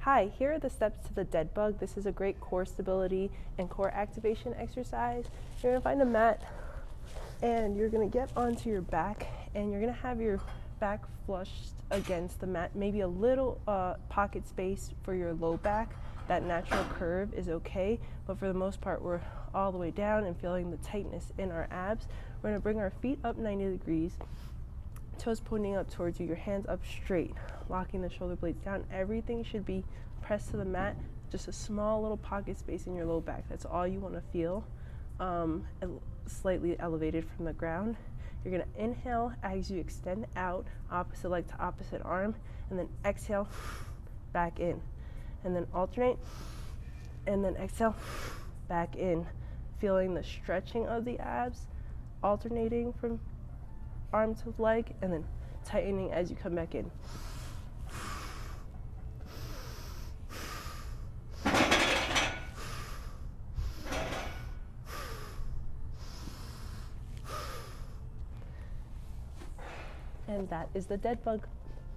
Hi, here are the steps to the dead bug. This is a great core stability and core activation exercise. You're gonna find a mat and you're gonna get onto your back and you're gonna have your back flushed against the mat, maybe a little pocket space for your low back. That natural curve is okay, but for the most part, we're all the way down and feeling the tightness in our abs. We're gonna bring our feet up 90 degrees, toes pointing up towards you, your hands up straight, locking the shoulder blades down. Everything should be pressed to the mat, just a small little pocket space in your low back. That's all you want to feel, slightly elevated from the ground. You're going to inhale as you extend out, opposite leg to opposite arm, and then exhale, back in. And then alternate, and then exhale, back in. Feeling the stretching of the abs, alternating from arm to leg, and then tightening as you come back in. And that is the dead bug.